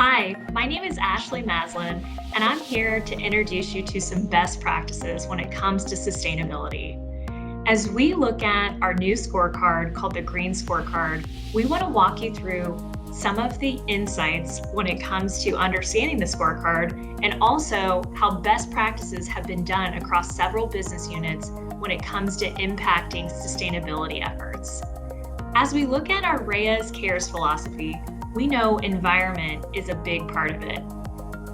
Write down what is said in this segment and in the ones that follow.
Hi, my name is Ashley Maslin, and I'm here to introduce you to some best practices when it comes to sustainability. As we look at our new scorecard called the Green Scorecard, we want to walk you through some of the insights when it comes to understanding the scorecard and also how best practices have been done across several business units when it comes to impacting sustainability efforts. As we look at our Reyes Cares philosophy, we know environment is a big part of it.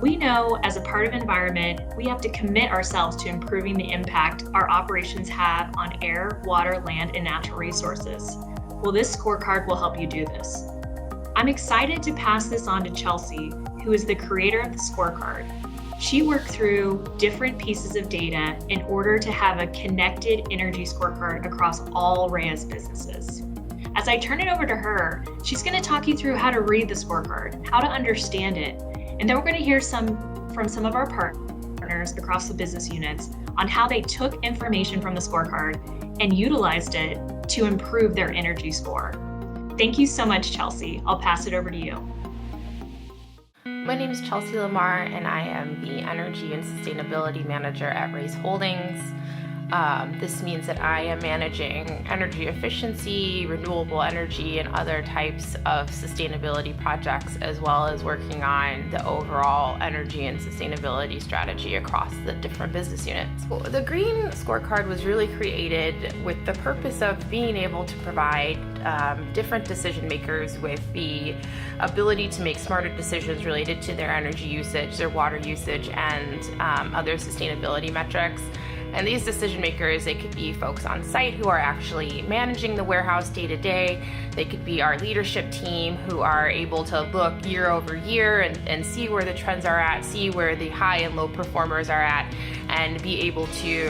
We know as a part of environment, we have to commit ourselves to improving the impact our operations have on air, water, land, and natural resources. Well, this scorecard will help you do this. I'm excited to pass this on to Chelsea, who is the creator of the scorecard. She worked through different pieces of data in order to have a connected energy scorecard across all Reyes businesses. As I turn it over to her, she's going to talk you through how to read the scorecard, how to understand it, and then we're going to hear from some of our partners across the business units on how they took information from the scorecard and utilized it to improve their energy score. Thank you so much, Chelsea. I'll pass it over to you. My name is Chelsea Lamar, and I am the Energy and Sustainability Manager at Reyes Holdings. This means that I am managing energy efficiency, renewable energy, and other types of sustainability projects, as well as working on the overall energy and sustainability strategy across the different business units. The Green Scorecard was really created with the purpose of being able to provide different decision makers with the ability to make smarter decisions related to their energy usage, their water usage, and other sustainability metrics. And these decision makers, they could be folks on site who are actually managing the warehouse day to day. They could be our leadership team who are able to look year over year and see where the trends are at, see where the high and low performers are at, and be able to,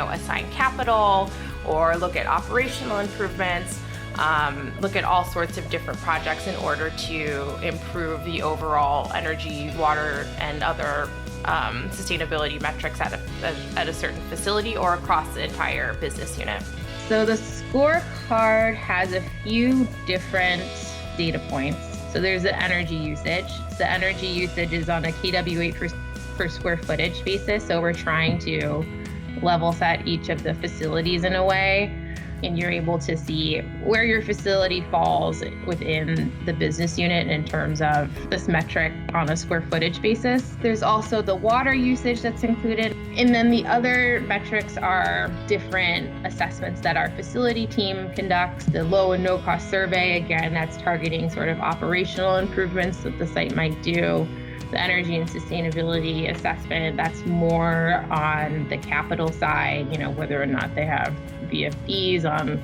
assign capital or look at operational improvements, look at all sorts of different projects in order to improve the overall energy, water, and other sustainability metrics at a certain facility or across the entire business unit. So the scorecard has a few different data points. So there's the energy usage. The energy usage is on a kW per square footage basis. So we're trying to level set each of the facilities in a way, and you're able to see where your facility falls within the business unit in terms of this metric on a square footage basis. There's also the water usage that's included. And then the other metrics are different assessments that our facility team conducts. The low and no cost survey, again, that's targeting sort of operational improvements that the site might do. The energy and sustainability assessment, that's more on the capital side, whether or not they have VFDs on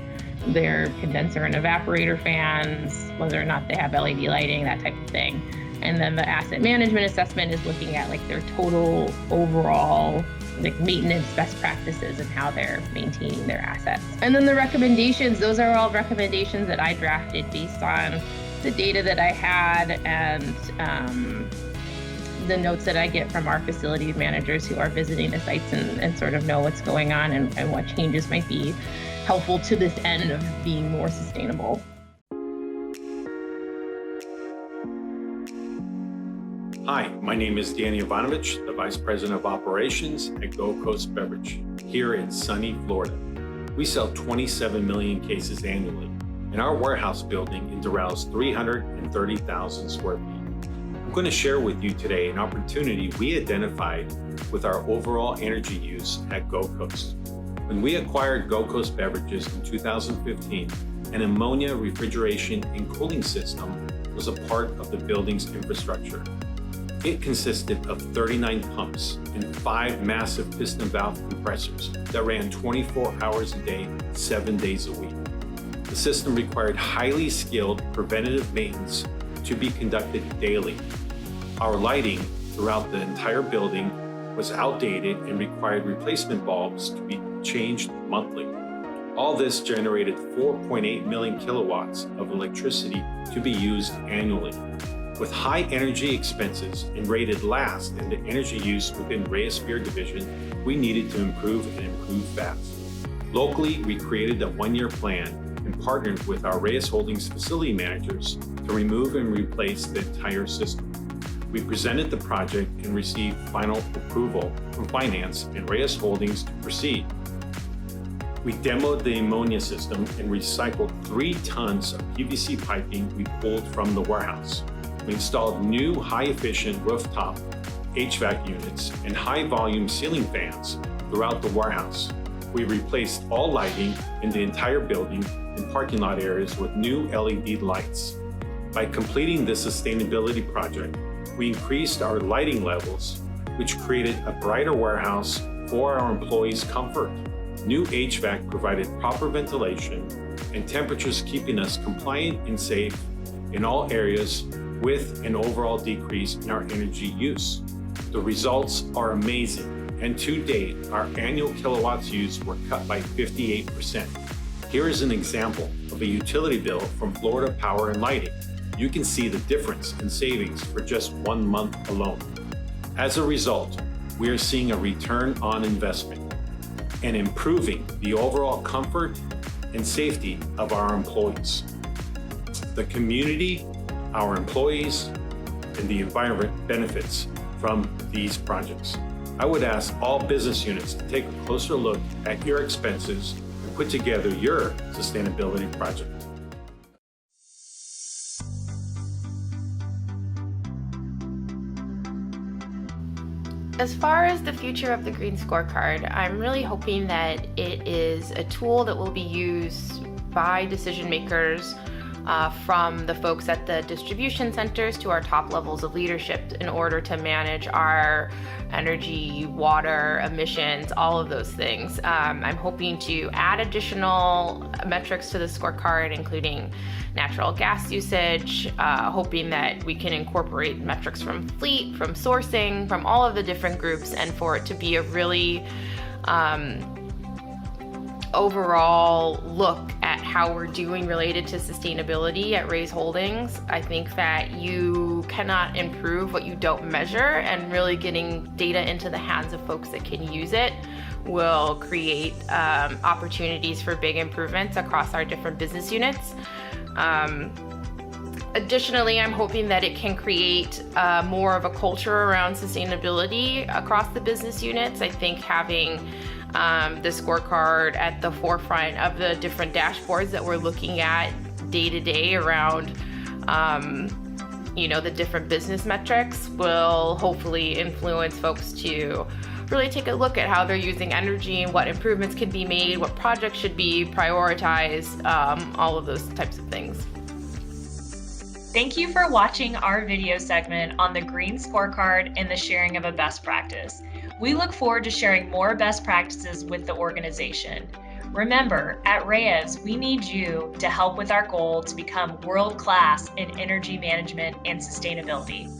their condenser and evaporator fans, whether or not they have LED lighting, that type of thing. And then the asset management assessment is looking at their total overall maintenance best practices and how they're maintaining their assets. And then the recommendations, those are all recommendations that I drafted based on the data that I had and the notes that I get from our facilities managers who are visiting the sites and sort of know what's going on and what changes might be helpful to this end of being more sustainable. Hi, my name is Danny Ivanovich, the Vice President of Operations at Go Coast Beverage here in sunny Florida. We sell 27 million cases annually, and our warehouse building is around 330,000 square feet. I'm going to share with you today an opportunity we identified with our overall energy use at Go Coast. When we acquired Go Coast Beverages in 2015, an ammonia refrigeration and cooling system was a part of the building's infrastructure. It consisted of 39 pumps and 5 massive piston valve compressors that ran 24 hours a day, 7 days a week. The system required highly skilled preventative maintenance to be conducted daily. Our lighting throughout the entire building was outdated and required replacement bulbs to be changed monthly. All this generated 4.8 million kilowatts of electricity to be used annually. With high energy expenses and rated last in the energy use within Reyes Beer Division, we needed to improve and improve fast. Locally, we created a 1-year plan and partnered with our Reyes Holdings facility managers to remove and replace the entire system. we presented the project and received final approval from finance and Reyes Holdings to proceed. We demoed the ammonia system and recycled 3 tons of PVC piping we pulled from the warehouse. We installed new high-efficient rooftop HVAC units and high-volume ceiling fans throughout the warehouse. We replaced all lighting in the entire building and parking lot areas with new LED lights. By completing this sustainability project, we increased our lighting levels, which created a brighter warehouse for our employees' comfort. New HVAC provided proper ventilation and temperatures, keeping us compliant and safe in all areas with an overall decrease in our energy use. The results are amazing, and to date, our annual kilowatts used were cut by 58%. Here is an example of a utility bill from Florida Power and Lighting. You can see the difference in savings for just 1 month alone. As a result, we are seeing a return on investment and improving the overall comfort and safety of our employees. The community, our employees, and the environment benefits from these projects. I would ask all business units to take a closer look at your expenses and put together your sustainability project. As far as the future of the Green Scorecard, I'm really hoping that it is a tool that will be used by decision makers, from the folks at the distribution centers to our top levels of leadership, in order to manage our energy, water, emissions, all of those things. I'm hoping to add additional metrics to the scorecard, including natural gas usage, hoping that we can incorporate metrics from fleet, from sourcing, from all of the different groups, and for it to be a really overall look at how we're doing related to sustainability at Reyes Holdings. I think that you cannot improve what you don't measure, and really getting data into the hands of folks that can use it will create opportunities for big improvements across our different business units. Additionally, I'm hoping that it can create more of a culture around sustainability across the business units. I think having the scorecard at the forefront of the different dashboards that we're looking at day to day around the different business metrics will hopefully influence folks to really take a look at how they're using energy and what improvements can be made, what projects should be prioritized, all of those types of things. Thank you for watching our video segment on the Green Scorecard and the sharing of a best practice. We look forward to sharing more best practices with the organization. Remember, at Reyes, we need you to help with our goal to become world-class in energy management and sustainability.